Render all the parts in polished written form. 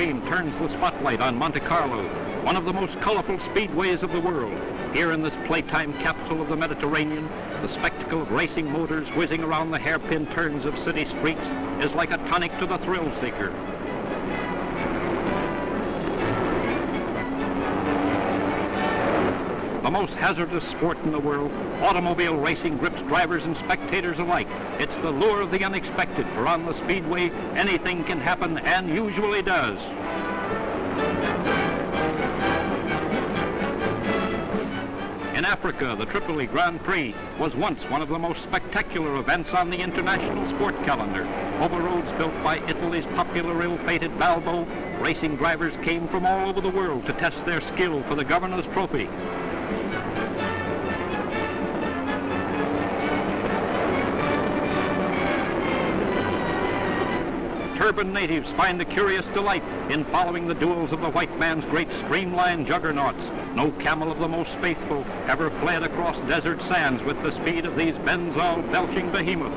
screen turns the spotlight on Monte Carlo, one of the most colorful speedways of the world. Here in this playtime capsule of the Mediterranean, the spectacle of racing motors whizzing around the hairpin turns of city streets is like a tonic to the thrill seeker. The most hazardous sport in the world, automobile racing grips drivers and spectators alike. It's the lure of the unexpected, for on the speedway, anything can happen and usually does. In Africa, the Tripoli Grand Prix was once one of the most spectacular events on the international sport calendar. Over roads built by Italy's popular ill-fated Balbo, racing drivers came from all over the world to test their skill for the governor's trophy. Urban natives find a curious delight in following the duels of the white man's great streamlined juggernauts. No camel of the most faithful ever fled across desert sands with the speed of these benzol-belching behemoths.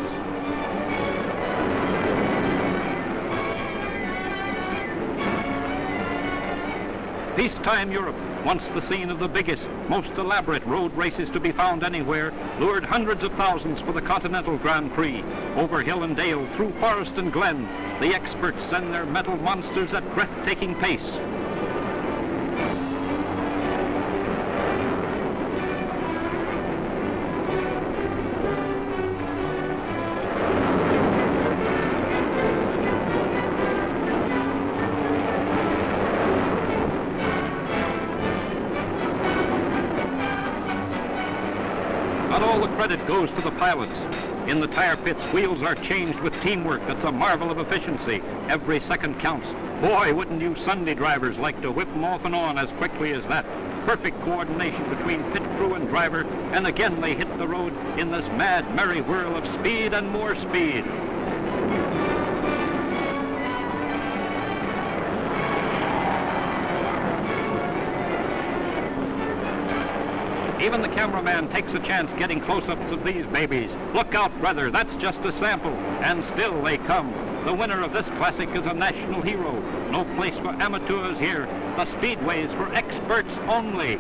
Peacetime Europe, once the scene of the biggest, most elaborate road races to be found anywhere, lured hundreds of thousands for the Continental Grand Prix. Over hill and dale, through forest and glen, the experts send their metal monsters at breathtaking pace. Not all the credit goes to the pilots. In the tire pits, wheels are changed with teamwork that's a marvel of efficiency. Every second counts. Boy, wouldn't you Sunday drivers like to whip them off and on as quickly as that. Perfect coordination between pit crew and driver, and again they hit the road in this mad, merry whirl of speed and more speed. Even the cameraman takes a chance getting close-ups of these babies. Look out, brother, that's just a sample. And still they come. The winner of this classic is a national hero. No place for amateurs here. The speedway's for experts only.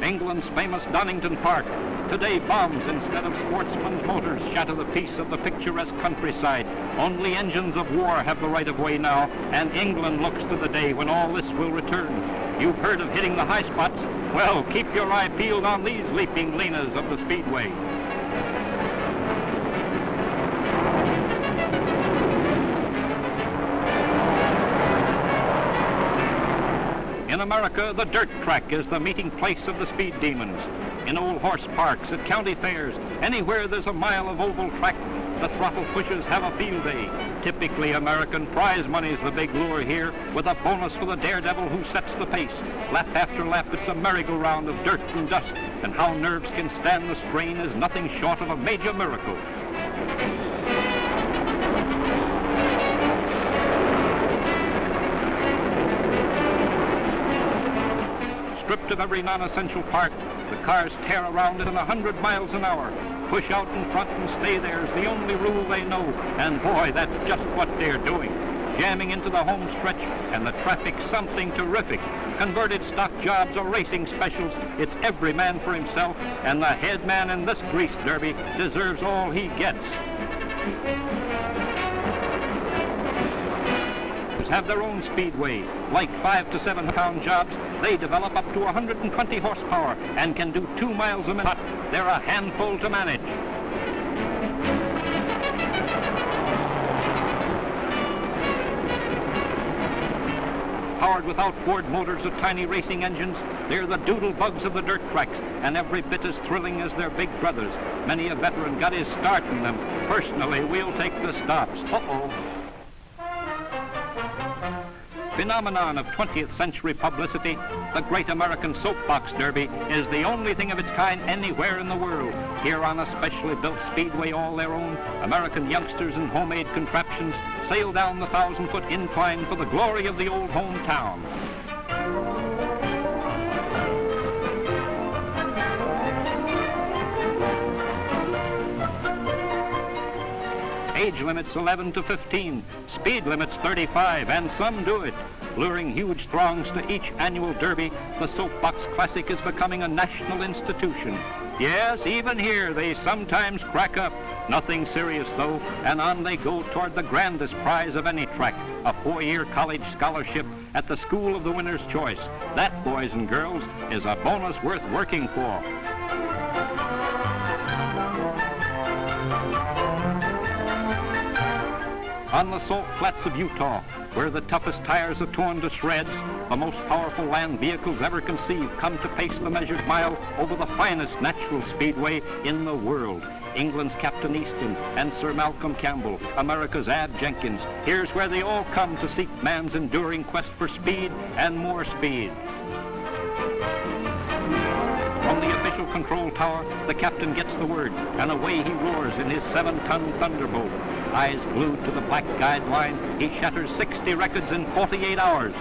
England's famous Donington Park. Today, bombs instead of sportsmen's motors shatter the peace of the picturesque countryside. Only engines of war have the right of way now, and England looks to the day when all this will return. You've heard of hitting the high spots? Well, keep your eye peeled on these leaping lenas of the speedway. In America, the dirt track is the meeting place of the speed demons. In old horse parks, at county fairs, anywhere there's a mile of oval track, the throttle pushers have a field day. Typically American prize money's the big lure here, with a bonus for the daredevil who sets the pace. Lap after lap, it's a merry-go-round of dirt and dust, and how nerves can stand the strain is nothing short of a major miracle. Stripped of every non-essential part, the cars tear around at 100 miles an hour. Push out in front and stay there is the only rule they know, and boy, that's just what they're doing. Jamming into the home stretch, and the traffic's something terrific. Converted stock jobs or racing specials, it's every man for himself, and the head man in this grease derby deserves all he gets. Have their own speedway. Like 5 to 7 pound jobs, they develop up to 120 horsepower and can do 2 miles a minute. They're a handful to manage. Powered with outboard motors of tiny racing engines, they're the doodle bugs of the dirt tracks, and every bit as thrilling as their big brothers. Many a veteran got his start in them. Personally, we'll take the stops. Uh-oh. phenomenon of 20th century publicity, the Great American Soapbox Derby is the only thing of its kind anywhere in the world. Here on a specially built speedway all their own, American youngsters and homemade contraptions sail down the 1,000-foot incline for the glory of the old hometown. Age limits 11 to 15, speed limits 35, and some do it. Luring huge throngs to each annual derby, the Soapbox Classic is becoming a national institution. Yes, even here they sometimes crack up. Nothing serious though, and on they go toward the grandest prize of any track, a 4-year college scholarship at the School of the Winner's Choice. That, boys and girls, is a bonus worth working for. On the salt flats of Utah, where the toughest tires are torn to shreds, the most powerful land vehicles ever conceived come to pace the measured mile over the finest natural speedway in the world. England's Captain Easton and Sir Malcolm Campbell, America's Ab Jenkins. Here's where they all come to seek man's enduring quest for speed and more speed. From the official control tower, the captain gets the word, and away he roars in his 7-ton Thunderbolt. Eyes glued to the black guideline, he shatters 60 records in 48 hours.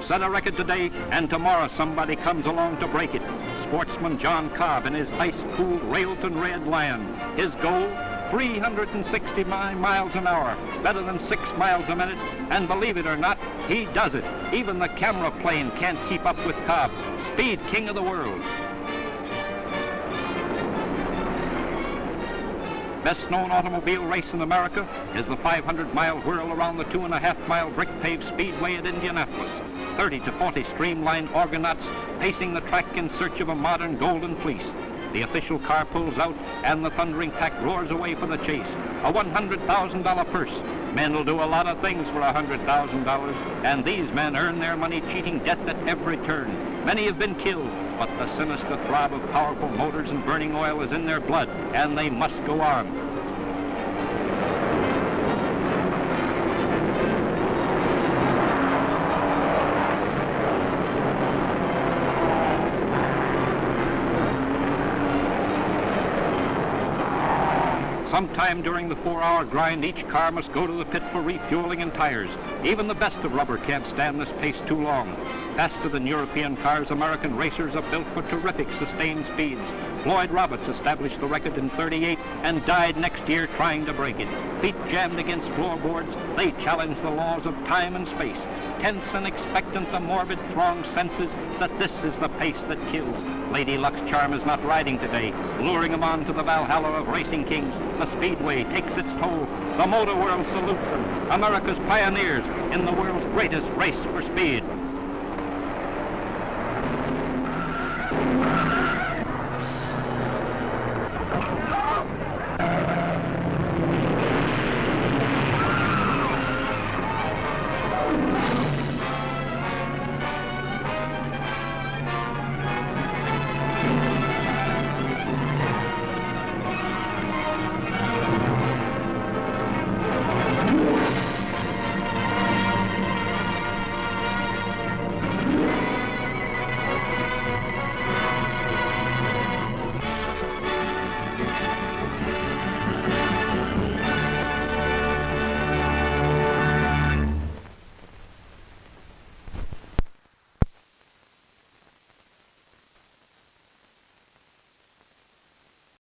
Set a record today, and tomorrow somebody comes along to break it. Sportsman John Cobb in his ice-cool Railton Red Land. His goal, 369 miles an hour, better than 6 miles a minute, and believe it or not, he does it. Even the camera plane can't keep up with Cobb, speed king of the world. Best known automobile race in America is the 500-mile whirl around the 2.5-mile brick-paved speedway at Indianapolis. 30 to 40 streamlined Argonauts pacing the track in search of a modern golden fleece. The official car pulls out, and the thundering pack roars away for the chase. A $100,000 purse. Men will do a lot of things for $100,000, and these men earn their money cheating death at every turn. Many have been killed, but the sinister throb of powerful motors and burning oil is in their blood, and they must go armed. Sometime during the 4-hour grind, each car must go to the pit for refueling and tires. Even the best of rubber can't stand this pace too long. Faster than European cars, American racers are built for terrific sustained speeds. Floyd Roberts established the record in '38 and died next year trying to break it. Feet jammed against floorboards, they challenge the laws of time and space. Tense and expectant, the morbid throng senses that this is the pace that kills. Lady Luck's charm is not riding today, luring him on to the Valhalla of racing kings. The speedway takes its toll. The motor world salutes them, America's pioneers in the world's greatest race for speed.